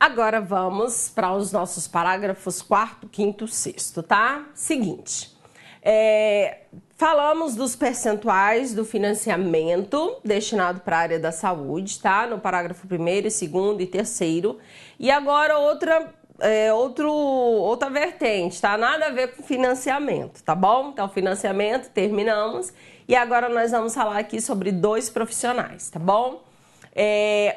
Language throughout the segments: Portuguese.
Agora vamos para os nossos parágrafos 4º, 5º, 6º, tá? Seguinte, falamos dos percentuais do financiamento destinado para a área da saúde, tá? No parágrafo 1º, 2º e 3º. E agora outra vertente, tá? Nada a ver com financiamento, tá bom? Então, financiamento, terminamos. E agora nós vamos falar aqui sobre 2 profissionais, tá bom?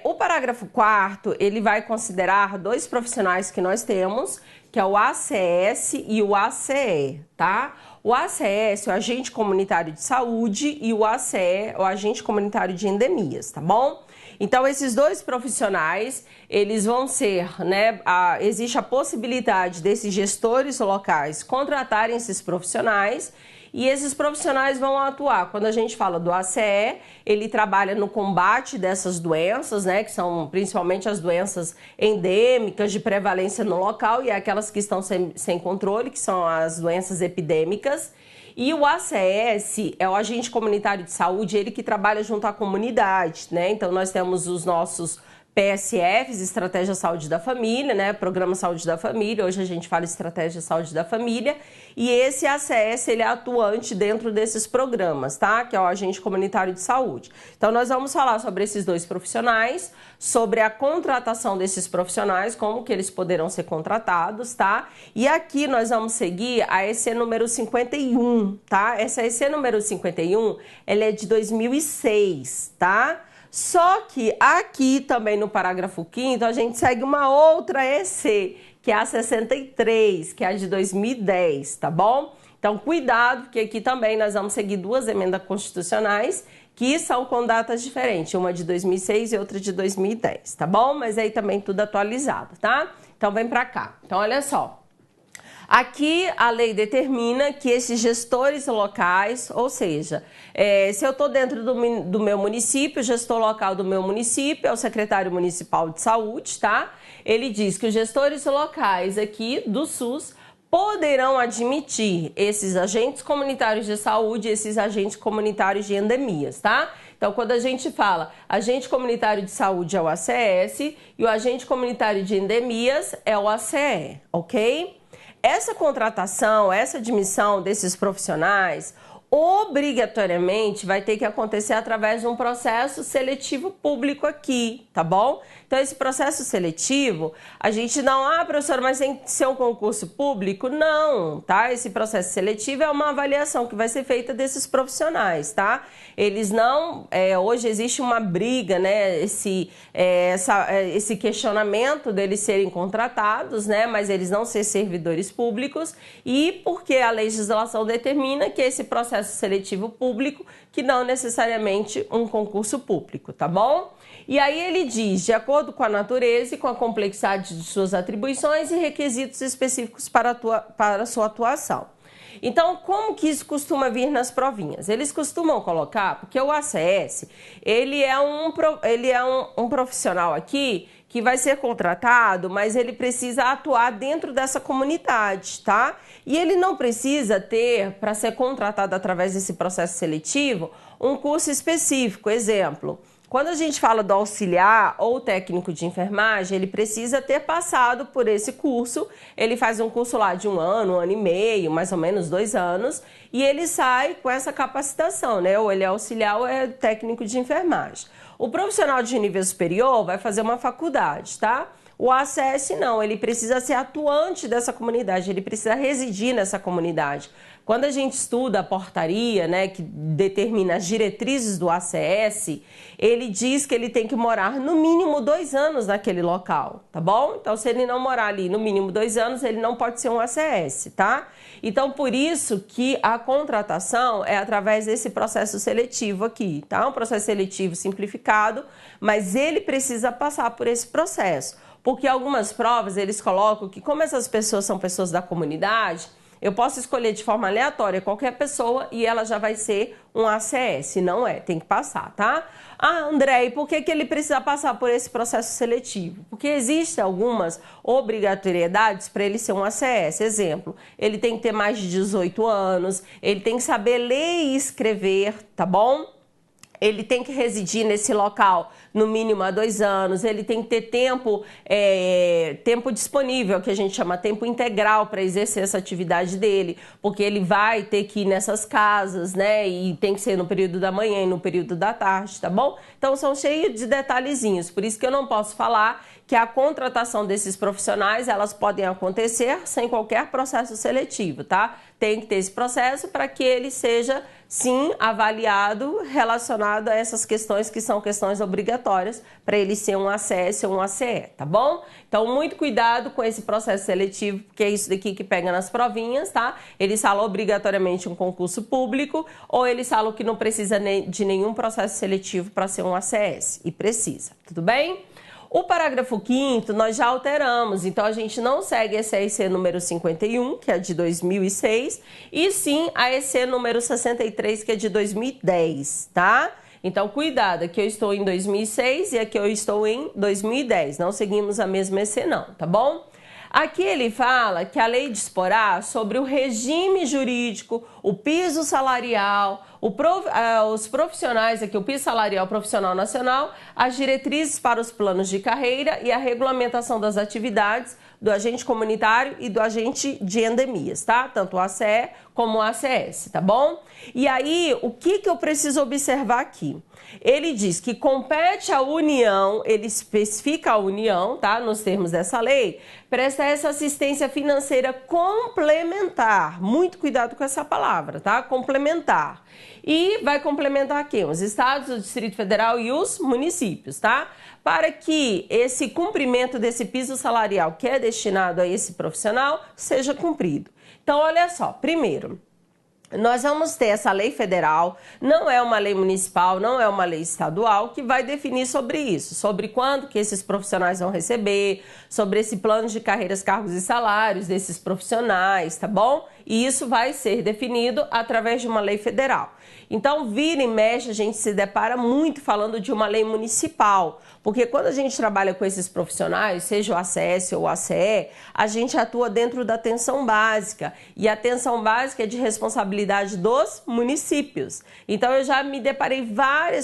O parágrafo 4º, ele vai considerar 2 profissionais que nós temos, que é o ACS e o ACE, tá? O ACS, o Agente Comunitário de Saúde, e o ACE, o Agente Comunitário de Endemias, tá bom? Então, esses 2 profissionais, eles vão ser, né, existe a possibilidade desses gestores locais contratarem esses profissionais, e esses profissionais vão atuar. Quando a gente fala do ACE, ele trabalha no combate dessas doenças, né, que são principalmente as doenças endêmicas de prevalência no local e aquelas que estão sem controle, que são as doenças epidêmicas. E o ACS é o Agente Comunitário de Saúde, ele que trabalha junto à comunidade, né? Então, nós temos os nossos PSFs, Estratégia Saúde da Família, né? Programa Saúde da Família, hoje a gente fala Estratégia Saúde da Família, e esse ACS, ele é atuante dentro desses programas, tá? Que é o Agente Comunitário de Saúde. Então, nós vamos falar sobre esses 2 profissionais, sobre a contratação desses profissionais, como que eles poderão ser contratados, tá? E aqui nós vamos seguir a EC número 51, tá? Essa EC número 51, ela é de 2006, tá? Só que aqui também no parágrafo 5º a gente segue uma outra EC, que é a 63, que é a de 2010, tá bom? Então cuidado, porque aqui também nós vamos seguir 2 emendas constitucionais que são com datas diferentes, uma de 2006 e outra de 2010, tá bom? Mas aí também tudo atualizado, tá? Então vem pra cá. Então olha só. Aqui a lei determina que esses gestores locais, ou seja, se eu estou dentro do meu município, o gestor local do meu município é o secretário municipal de saúde, tá? Ele diz que os gestores locais aqui do SUS poderão admitir esses agentes comunitários de saúde, esses agentes comunitários de endemias, tá? Então, quando a gente fala agente comunitário de saúde é o ACS e o agente comunitário de endemias é o ACE, ok? Essa contratação, essa admissão desses profissionais, obrigatoriamente vai ter que acontecer através de um processo seletivo público aqui, tá bom? Então, esse processo seletivo, a gente não, professor, mas tem que ser um concurso público? Não, tá? Esse processo seletivo é uma avaliação que vai ser feita desses profissionais, tá? Eles não, hoje existe uma briga, né? Esse questionamento deles serem contratados, né? Mas eles não ser servidores públicos, e porque a legislação determina que esse processo seletivo público, que não necessariamente um concurso público, tá bom? E aí ele diz, de acordo com a natureza e com a complexidade de suas atribuições e requisitos específicos para a sua atuação. Então, como que isso costuma vir nas provinhas? Eles costumam colocar, porque o ACS, ele é um profissional aqui que vai ser contratado, mas ele precisa atuar dentro dessa comunidade, tá? E ele não precisa ter, para ser contratado através desse processo seletivo, um curso específico. Exemplo, quando a gente fala do auxiliar ou técnico de enfermagem, ele precisa ter passado por esse curso. Ele faz um curso lá de 1 ano, 1 ano e meio, mais ou menos 2 anos, e ele sai com essa capacitação, né? Ou ele é auxiliar ou é técnico de enfermagem. O profissional de nível superior vai fazer uma faculdade, tá? O ACS não, ele precisa ser atuante dessa comunidade, ele precisa residir nessa comunidade. Quando a gente estuda a portaria, né, que determina as diretrizes do ACS, ele diz que ele tem que morar no mínimo 2 anos naquele local, tá bom? Então, se ele não morar ali no mínimo 2 anos, ele não pode ser um ACS, tá? Então, por isso que a contratação é através desse processo seletivo aqui, tá? Um processo seletivo simplificado, mas ele precisa passar por esse processo. Porque algumas provas, eles colocam que como essas pessoas são pessoas da comunidade, eu posso escolher de forma aleatória qualquer pessoa e ela já vai ser um ACS. Não é, tem que passar, tá? Ah, André, e por que ele precisa passar por esse processo seletivo? Porque existem algumas obrigatoriedades para ele ser um ACS. Exemplo, ele tem que ter mais de 18 anos, ele tem que saber ler e escrever, tá bom? ele tem que residir nesse local no mínimo há 2 anos, ele tem que ter tempo disponível, que a gente chama tempo integral para exercer essa atividade dele, porque ele vai ter que ir nessas casas, né? E tem que ser no período da manhã e no período da tarde, tá bom? Então são cheios de detalhezinhos, por isso que eu não posso falar que a contratação desses profissionais, elas podem acontecer sem qualquer processo seletivo, tá? Tem que ter esse processo para que ele seja, sim, avaliado relacionado a essas questões que são questões obrigatórias para ele ser um ACS ou um ACE, tá bom? Então, muito cuidado com esse processo seletivo, porque é isso daqui que pega nas provinhas, tá? Eles falam obrigatoriamente um concurso público ou eles falam que não precisa de nenhum processo seletivo para ser um ACS, e precisa, tudo bem? O parágrafo 5º nós já alteramos, então a gente não segue esse EC número 51, que é de 2006, e sim a EC número 63, que é de 2010, tá? Então cuidado, aqui eu estou em 2006 e aqui eu estou em 2010, não seguimos a mesma EC não, tá bom? Aqui ele fala que a lei disporá sobre o regime jurídico, o piso salarial, os profissionais aqui, o piso salarial profissional nacional, as diretrizes para os planos de carreira e a regulamentação das atividades do agente comunitário e do agente de endemias, tá? Tanto o ACE como o ACS, tá bom? E aí, o que eu preciso observar aqui? Ele diz que compete à União, ele especifica a União, tá? Nos termos dessa lei, prestar essa assistência financeira complementar. Muito cuidado com essa palavra, tá? Complementar. E vai complementar quem? Os estados, o Distrito Federal e os municípios, tá? Para que esse cumprimento desse piso salarial que é destinado a esse profissional seja cumprido. Então, olha só, primeiro, nós vamos ter essa lei federal, não é uma lei municipal, não é uma lei estadual, que vai definir sobre isso, sobre quanto que esses profissionais vão receber, sobre esse plano de carreiras, cargos e salários desses profissionais, tá bom? E isso vai ser definido através de uma lei federal. Então, vira e mexe, a gente se depara muito falando de uma lei municipal, porque quando a gente trabalha com esses profissionais, seja o ACS ou o ACE, a gente atua dentro da atenção básica, e a atenção básica é de responsabilidade dos municípios. Então, eu já me deparei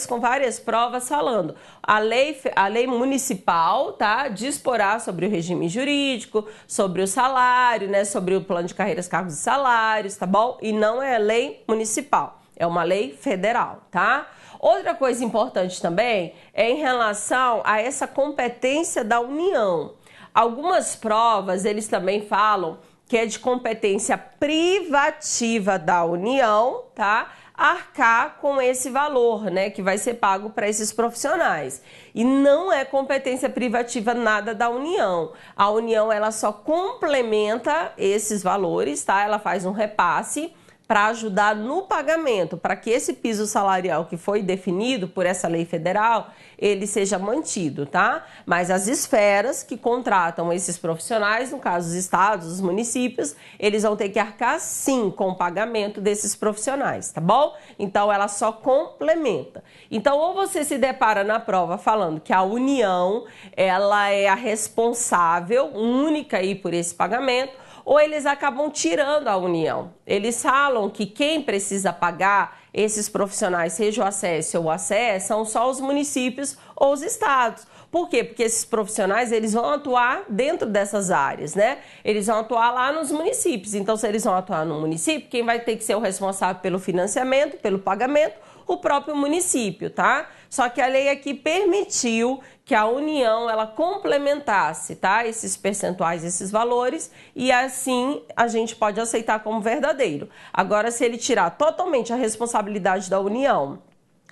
com várias provas falando, a lei municipal, tá, disporá sobre o regime jurídico, sobre o salário, né, sobre o plano de carreiras, cargos e salários, tá bom? E não é lei municipal. É uma lei federal, tá? Outra coisa importante também é em relação a essa competência da União. Algumas provas, eles também falam que é de competência privativa da União, tá? Arcar com esse valor, né, que vai ser pago para esses profissionais. E não é competência privativa nada da União. A União, ela só complementa esses valores, tá? Ela faz um repasse para ajudar no pagamento, para que esse piso salarial que foi definido por essa lei federal, ele seja mantido, tá? Mas as esferas que contratam esses profissionais, no caso os estados, os municípios, eles vão ter que arcar sim com o pagamento desses profissionais, tá bom? Então ela só complementa. Então ou você se depara na prova falando que a União, ela é a responsável única aí por esse pagamento, ou eles acabam tirando a União. Eles falam que quem precisa pagar esses profissionais, seja o ACS ou o ACE, são só os municípios ou os estados. Por quê? Porque esses profissionais, eles vão atuar dentro dessas áreas, né? Eles vão atuar lá nos municípios. Então, se eles vão atuar no município, quem vai ter que ser o responsável pelo financiamento, pelo pagamento, o próprio município, tá? Só que a lei aqui permitiu que a União, ela complementasse, tá? Esses percentuais, esses valores, e assim a gente pode aceitar como verdadeiro. Agora, se ele tirar totalmente a responsabilidade da União,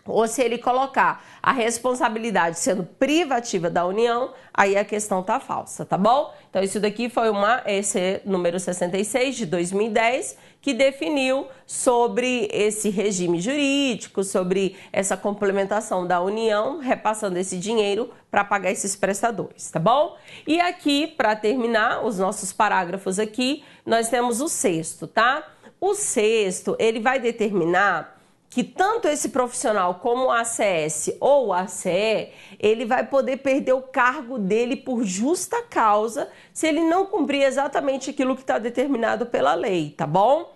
ou se ele colocar a responsabilidade sendo privativa da União, aí a questão tá falsa, tá bom? Então, isso daqui foi uma EC número 66 de 2010, que definiu sobre esse regime jurídico, sobre essa complementação da União, repassando esse dinheiro para pagar esses prestadores, tá bom? E aqui, para terminar os nossos parágrafos aqui, nós temos o 6º, tá? O 6º, ele vai determinar que tanto esse profissional como o ACS ou o ACE, ele vai poder perder o cargo dele por justa causa se ele não cumprir exatamente aquilo que está determinado pela lei, tá bom?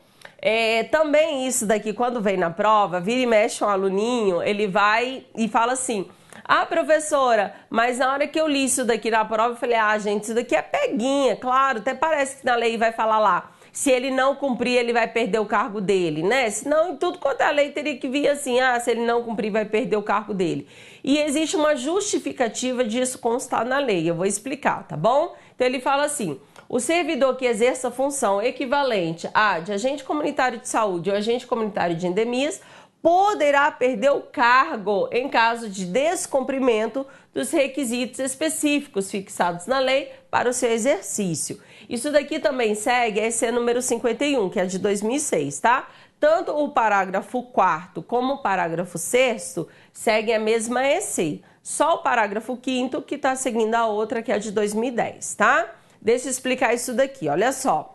Também isso daqui, quando vem na prova, vira e mexe um aluninho, ele vai e fala assim: ah, professora, mas na hora que eu li isso daqui na prova, eu falei: ah, gente, isso daqui é peguinha, claro, até parece que na lei vai falar lá, se ele não cumprir, ele vai perder o cargo dele, né? Senão, em tudo quanto é lei, teria que vir assim: ah, se ele não cumprir, vai perder o cargo dele. E existe uma justificativa disso constar na lei, eu vou explicar, tá bom? Então, ele fala assim: o servidor que exerça função equivalente a de agente comunitário de saúde ou agente comunitário de endemias poderá perder o cargo em caso de descumprimento dos requisitos específicos fixados na lei para o seu exercício. Isso daqui também segue a EC número 51, que é de 2006, tá? Tanto o parágrafo 4º como o parágrafo 6º seguem a mesma EC. Só o parágrafo 5º que está seguindo a outra, que é de 2010, tá? Deixa eu explicar isso daqui, olha só.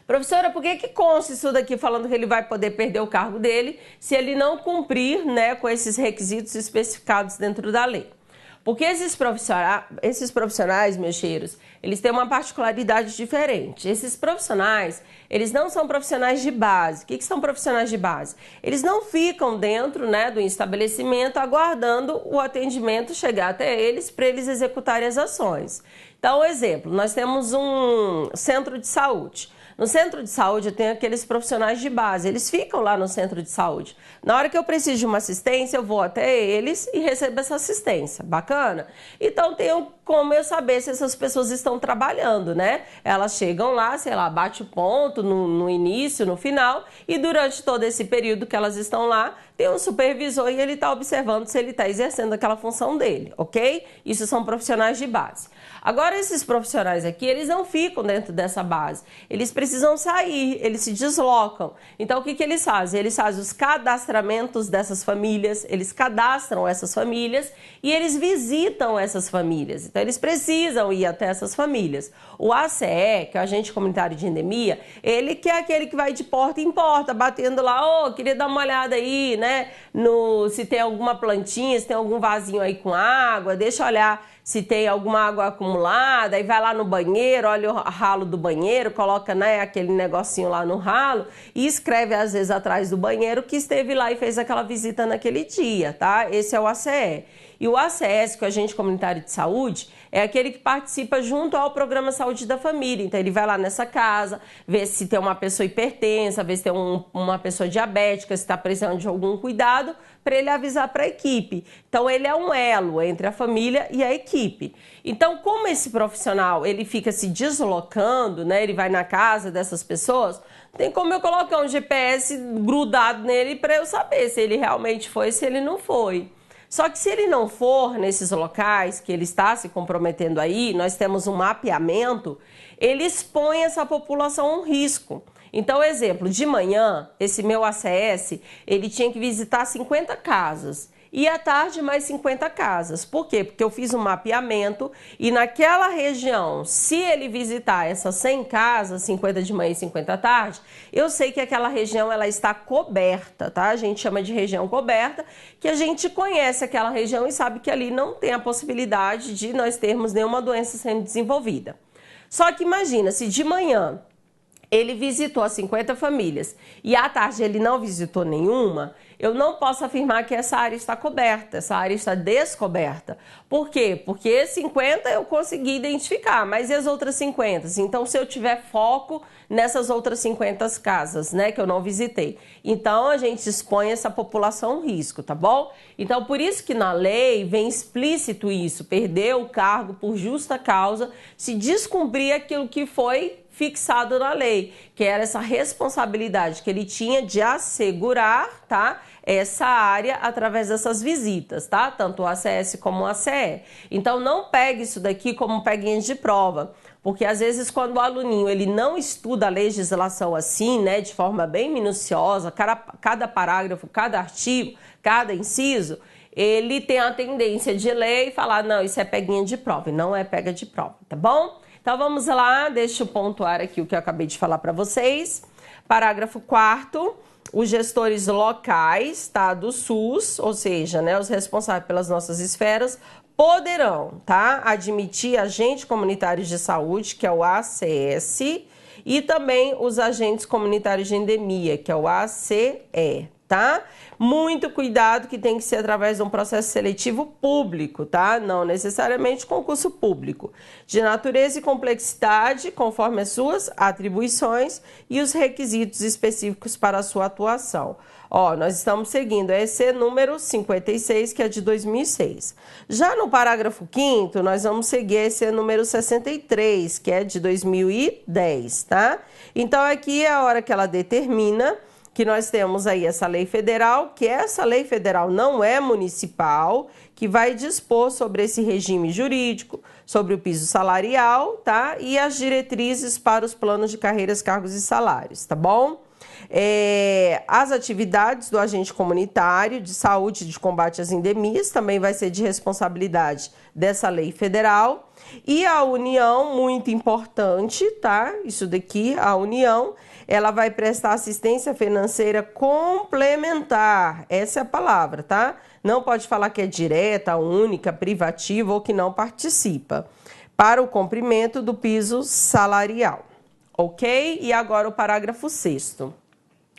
Professora, por que consta isso daqui falando que ele vai poder perder o cargo dele se ele não cumprir, né, com esses requisitos especificados dentro da lei? Porque esses profissionais, meus cheiros, eles têm uma particularidade diferente. Esses profissionais, eles não são profissionais de base. O que são profissionais de base? Eles não ficam dentro, né, do estabelecimento aguardando o atendimento chegar até eles para eles executarem as ações. Então, exemplo, nós temos um centro de saúde. No centro de saúde, eu tenho aqueles profissionais de base, eles ficam lá no centro de saúde. Na hora que eu preciso de uma assistência, eu vou até eles e recebo essa assistência. Bacana? Então, tenho como eu saber se essas pessoas estão trabalhando, né? Elas chegam lá, sei lá, bate o ponto no início, no final, e durante todo esse período que elas estão lá, tem um supervisor e ele está observando se ele está exercendo aquela função dele, ok? Isso são profissionais de base. Agora, esses profissionais aqui, eles não ficam dentro dessa base. Eles precisam sair, eles se deslocam. Então, o que eles fazem? Eles fazem os cadastramentos dessas famílias, eles cadastram essas famílias e eles visitam essas famílias. Então, eles precisam ir até essas famílias. O ACE, que é o agente comunitário de endemia, ele que é aquele que vai de porta em porta, batendo lá: ô, queria dar uma olhada aí, né, se tem alguma plantinha, se tem algum vasinho aí com água, deixa eu olhar se tem alguma água acumulada, aí vai lá no banheiro, olha o ralo do banheiro, coloca, né, aquele negocinho lá no ralo e escreve às vezes atrás do banheiro que esteve lá e fez aquela visita naquele dia, tá? Esse é o ACE. E o ACS, que é o agente comunitário de saúde, é aquele que participa junto ao programa Saúde da Família. Então, ele vai lá nessa casa, vê se tem uma pessoa hipertensa, vê se tem uma pessoa diabética, se está precisando de algum cuidado, para ele avisar para a equipe. Então, ele é um elo entre a família e a equipe. Então, como esse profissional ele fica se deslocando, né, ele vai na casa dessas pessoas, tem como eu colocar um GPS grudado nele para eu saber se ele realmente foi, se ele não foi. Só que se ele não for nesses locais que ele está se comprometendo aí, nós temos um mapeamento, ele expõe essa população a um risco. Então, exemplo, de manhã, esse meu ACS, ele tinha que visitar 50 casas. E à tarde mais 50 casas. Por quê? Porque eu fiz um mapeamento e naquela região, se ele visitar essas 100 casas, 50 de manhã e 50 à tarde, eu sei que aquela região ela está coberta, tá? A gente chama de região coberta, que a gente conhece aquela região e sabe que ali não tem a possibilidade de nós termos nenhuma doença sendo desenvolvida. Só que imagina, se de manhã ele visitou as 50 famílias e à tarde ele não visitou nenhuma, eu não posso afirmar que essa área está coberta, essa área está descoberta. Por quê? Porque 50 eu consegui identificar, mas e as outras 50? Então, se eu tiver foco nessas outras 50 casas, né, que eu não visitei, então a gente expõe essa população a um risco, tá bom? Então, por isso que na lei vem explícito isso, perder o cargo por justa causa, se descumprir aquilo que foi fixado na lei, que era essa responsabilidade que ele tinha de assegurar, tá, essa área através dessas visitas, tá? Tanto o ACS como o ACE. Então, não pegue isso daqui como peguinhas de prova, porque às vezes quando o aluninho ele não estuda a legislação assim, né, de forma bem minuciosa, cada parágrafo, cada artigo, cada inciso, ele tem a tendência de ler e falar: não, isso é peguinha de prova, e não é pega de prova, tá bom? Então, vamos lá, deixa eu pontuar aqui o que eu acabei de falar para vocês. Parágrafo 4º, os gestores locais, tá, do SUS, ou seja, né, os responsáveis pelas nossas esferas, poderão, tá, admitir agentes comunitários de saúde, que é o ACS, e também os agentes comunitários de endemia, que é o ACE, tá? Muito cuidado, que tem que ser através de um processo seletivo público, tá? Não necessariamente concurso público. De natureza e complexidade, conforme as suas atribuições e os requisitos específicos para a sua atuação. Ó, nós estamos seguindo a EC número 56, que é de 2006. Já no parágrafo 5º, nós vamos seguir a EC número 63, que é de 2010, tá? Então, aqui é a hora que ela determina que nós temos aí essa lei federal, que essa lei federal não é municipal, que vai dispor sobre esse regime jurídico, sobre o piso salarial, tá? E as diretrizes para os planos de carreiras, cargos e salários, tá bom? As atividades do agente comunitário de saúde e de combate às endemias também vai ser de responsabilidade dessa lei federal. E a União, muito importante, tá? Isso daqui, a União, ela vai prestar assistência financeira complementar. Essa é a palavra, tá? Não pode falar que é direta, única, privativa ou que não participa. Para o cumprimento do piso salarial. Ok? E agora o parágrafo 6º.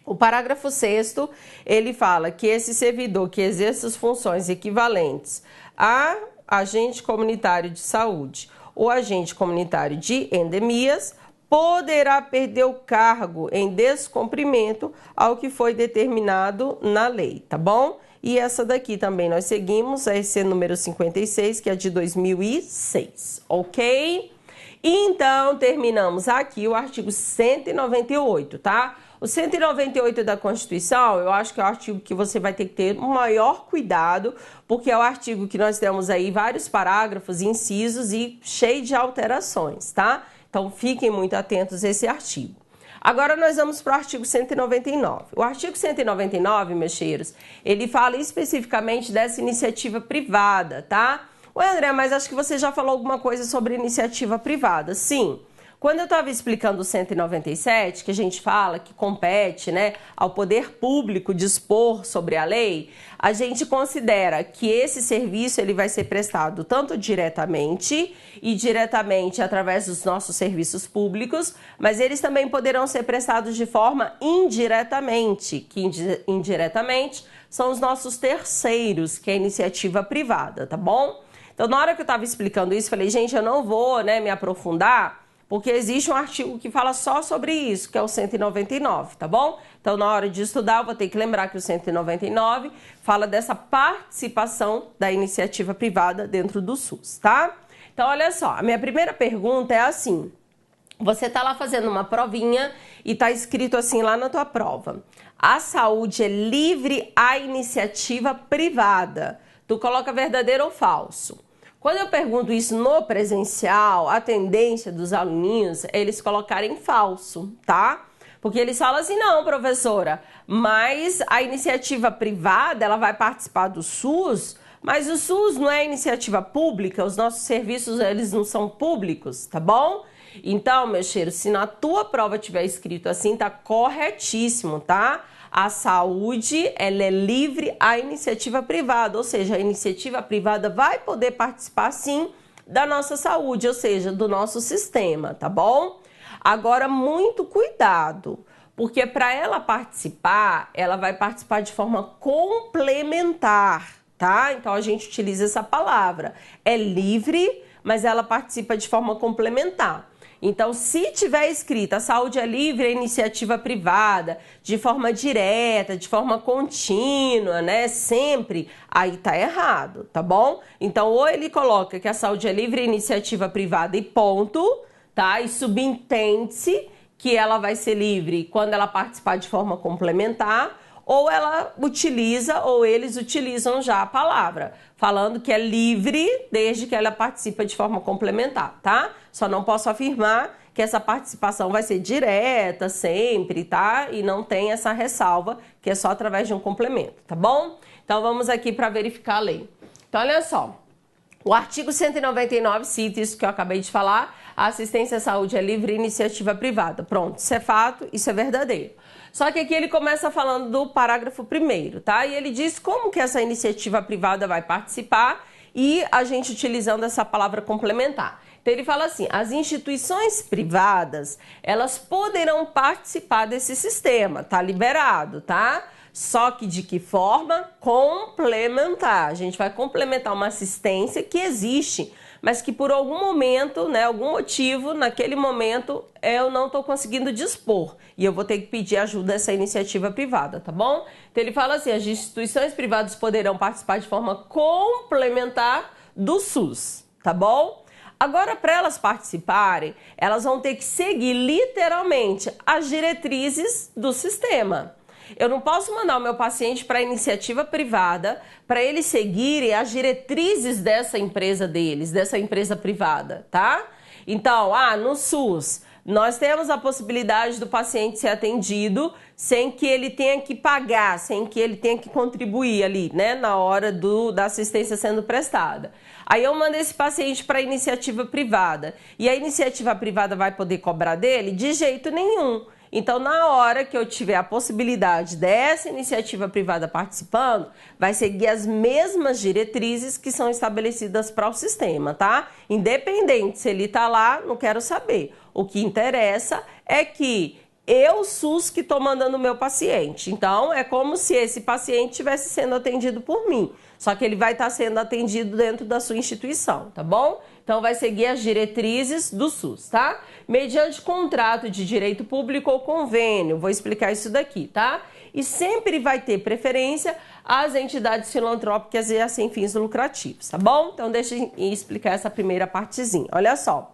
O parágrafo 6º, ele fala que esse servidor que exerce as funções equivalentes a agente comunitário de saúde ou agente comunitário de endemias poderá perder o cargo em descumprimento ao que foi determinado na lei, tá bom? E essa daqui também nós seguimos, a EC número 56, que é de 2006, ok? Então, terminamos aqui o artigo 198, tá? O 198 da Constituição, eu acho que é o artigo que você vai ter que ter o maior cuidado, porque é o artigo que nós temos aí vários parágrafos, incisos e cheio de alterações, tá? Então, fiquem muito atentos a esse artigo. Agora, nós vamos para o artigo 199. O artigo 199, meus cheiros, ele fala especificamente dessa iniciativa privada, tá? Ué, André, mas acho que você já falou alguma coisa sobre iniciativa privada. Sim. Quando eu estava explicando o 197, que a gente fala que compete, né, ao poder público dispor sobre a lei, a gente considera que esse serviço ele vai ser prestado tanto diretamente e diretamente através dos nossos serviços públicos, mas eles também poderão ser prestados de forma indiretamente, que indiretamente são os nossos terceiros, que é a iniciativa privada, tá bom? Então, na hora que eu estava explicando isso, falei, gente, eu não vou, né, me aprofundar, porque existe um artigo que fala só sobre isso, que é o 199, tá bom? Então, na hora de estudar, eu vou ter que lembrar que o 199 fala dessa participação da iniciativa privada dentro do SUS, tá? Então, olha só, a minha primeira pergunta é assim, você tá lá fazendo uma provinha e tá escrito assim lá na tua prova, a saúde é livre à iniciativa privada. Tu coloca verdadeiro ou falso? Quando eu pergunto isso no presencial, a tendência dos aluninhos é eles colocarem falso, tá? Porque eles falam assim, não, professora, mas a iniciativa privada, ela vai participar do SUS, mas o SUS não é iniciativa pública, os nossos serviços, eles não são públicos, tá bom? Então, meu cheiro, se na tua prova tiver escrito assim, tá corretíssimo, tá? A saúde, ela é livre à iniciativa privada, ou seja, a iniciativa privada vai poder participar, sim, da nossa saúde, ou seja, do nosso sistema, tá bom? Agora, muito cuidado, porque para ela participar, ela vai participar de forma complementar, tá? Então, a gente utiliza essa palavra. É livre, mas ela participa de forma complementar. Então, se tiver escrito a saúde é livre, a iniciativa privada, de forma direta, de forma contínua, né, sempre, aí tá errado, tá bom? Então, ou ele coloca que a saúde é livre, a iniciativa privada e ponto, tá? E subentende-se que ela vai ser livre quando ela participar de forma complementar, ou ela utiliza, ou eles utilizam já a palavra, falando que é livre desde que ela participa de forma complementar, tá? Só não posso afirmar que essa participação vai ser direta sempre, tá? E não tem essa ressalva, que é só através de um complemento, tá bom? Então, vamos aqui para verificar a lei. Então, olha só. O artigo 199 cita isso que eu acabei de falar, a assistência à saúde é livre e iniciativa privada. Pronto, isso é fato, isso é verdadeiro. Só que aqui ele começa falando do parágrafo 1º, tá? E ele diz como que essa iniciativa privada vai participar e a gente utilizando essa palavra complementar. Então ele fala assim, as instituições privadas, elas poderão participar desse sistema, tá liberado, tá? Só que de que forma? Complementar. A gente vai complementar uma assistência que existe, mas que por algum momento, né, algum motivo, naquele momento, eu não estou conseguindo dispor. E eu vou ter que pedir ajuda dessa iniciativa privada, tá bom? Então ele fala assim, as instituições privadas poderão participar de forma complementar do SUS, tá bom? Agora, para elas participarem, elas vão ter que seguir literalmente as diretrizes do sistema. Eu não posso mandar o meu paciente para a iniciativa privada para eles seguirem as diretrizes dessa empresa deles, dessa empresa privada, tá? Então, no SUS, nós temos a possibilidade do paciente ser atendido sem que ele tenha que pagar, sem que ele tenha que contribuir ali, né, na hora da assistência sendo prestada. Aí eu mando esse paciente para a iniciativa privada e a iniciativa privada vai poder cobrar dele? De jeito nenhum. Então, na hora que eu tiver a possibilidade dessa iniciativa privada participando, vai seguir as mesmas diretrizes que são estabelecidas para o sistema, tá? Independente se ele está lá, não quero saber. O que interessa é que eu, SUS, que estou mandando o meu paciente. Então, é como se esse paciente estivesse sendo atendido por mim. Só que ele vai estar sendo atendido dentro da sua instituição, tá bom? Então, vai seguir as diretrizes do SUS, tá? Mediante contrato de direito público ou convênio. Vou explicar isso daqui, tá? E sempre vai ter preferência às entidades filantrópicas e a sem fins lucrativos, tá bom? Então, deixa eu explicar essa primeira partezinha. Olha só.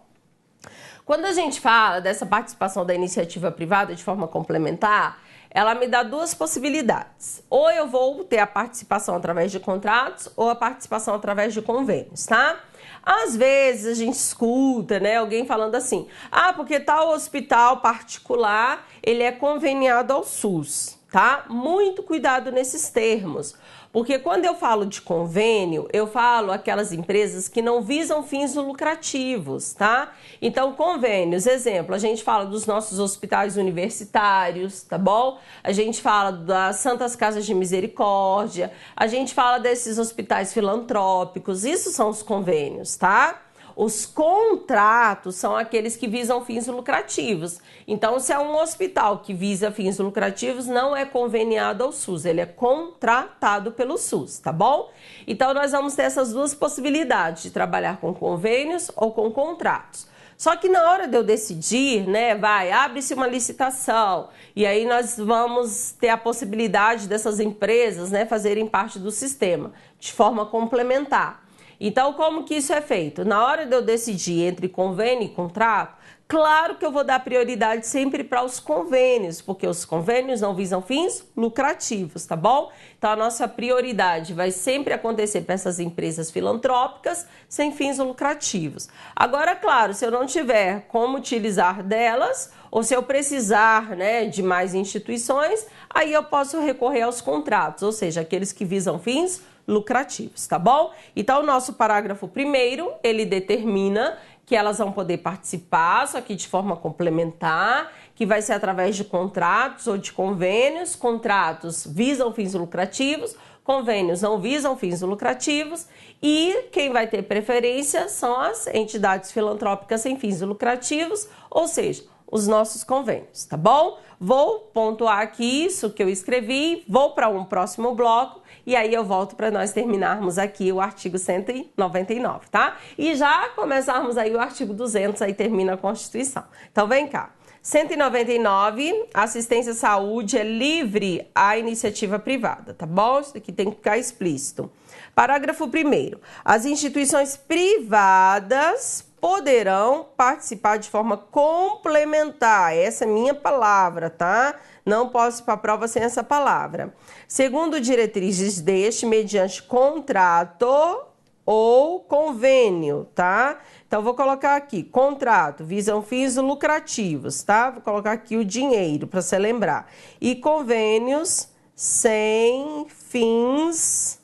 Quando a gente fala dessa participação da iniciativa privada de forma complementar, ela me dá duas possibilidades. Ou eu vou ter a participação através de contratos ou a participação através de convênios, tá? Às vezes a gente escuta, né, alguém falando assim, porque tal hospital particular, ele é conveniado ao SUS, tá? Muito cuidado nesses termos. Porque quando eu falo de convênio, eu falo aquelas empresas que não visam fins lucrativos, tá? Então, convênios, exemplo, a gente fala dos nossos hospitais universitários, tá bom? A gente fala das Santas Casas de Misericórdia, a gente fala desses hospitais filantrópicos, isso são os convênios, tá? Os contratos são aqueles que visam fins lucrativos. Então, se é um hospital que visa fins lucrativos, não é conveniado ao SUS, ele é contratado pelo SUS, tá bom? Então, nós vamos ter essas duas possibilidades de trabalhar com convênios ou com contratos. Só que na hora de eu decidir, né, abre-se uma licitação e aí nós vamos ter a possibilidade dessas empresas, né, fazerem parte do sistema de forma complementar. Então, como que isso é feito? Na hora de eu decidir entre convênio e contrato, claro que eu vou dar prioridade sempre para os convênios, porque os convênios não visam fins lucrativos, tá bom? Então, a nossa prioridade vai sempre acontecer para essas empresas filantrópicas sem fins lucrativos. Agora, claro, se eu não tiver como utilizar delas, ou se eu precisar, né, de mais instituições, aí eu posso recorrer aos contratos, ou seja, aqueles que visam fins lucrativos, tá bom? Então, o nosso parágrafo primeiro, ele determina que elas vão poder participar, só que de forma complementar, que vai ser através de contratos ou de convênios. Contratos visam fins lucrativos, convênios não visam fins lucrativos e quem vai ter preferência são as entidades filantrópicas sem fins lucrativos, ou seja, os nossos convênios, tá bom? Vou pontuar aqui isso que eu escrevi, vou para um próximo bloco e aí eu volto para nós terminarmos aqui o artigo 199, tá? E já começarmos aí o artigo 200, aí termina a Constituição. Então vem cá. 199, assistência à saúde é livre à iniciativa privada, tá bom? Isso aqui tem que ficar explícito. Parágrafo 1º. As instituições privadas poderão participar de forma complementar. Essa é minha palavra, tá? Não posso ir para a prova sem essa palavra. Segundo diretrizes deste, mediante contrato ou convênio, tá? Então, vou colocar aqui, contrato, visam fins lucrativos, tá? Vou colocar aqui o dinheiro, para você lembrar. E convênios sem fins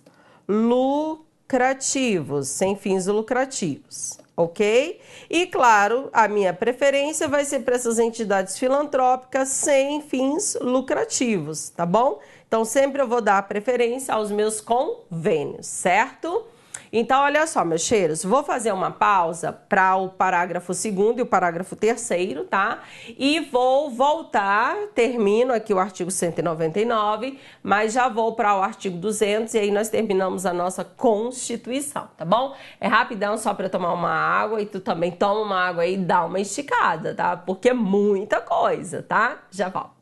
lucrativos, ok? E, claro, a minha preferência vai ser para essas entidades filantrópicas sem fins lucrativos, tá bom? Então, sempre eu vou dar preferência aos meus convênios, certo? Então, olha só, meus cheiros, vou fazer uma pausa para o parágrafo 2º e o parágrafo 3º, tá? E vou voltar, termino aqui o artigo 199, mas já vou para o artigo 200 e aí nós terminamos a nossa Constituição, tá bom? É rapidão só para tomar uma água e tu também toma uma água aí e dá uma esticada, tá? Porque é muita coisa, tá? Já volto.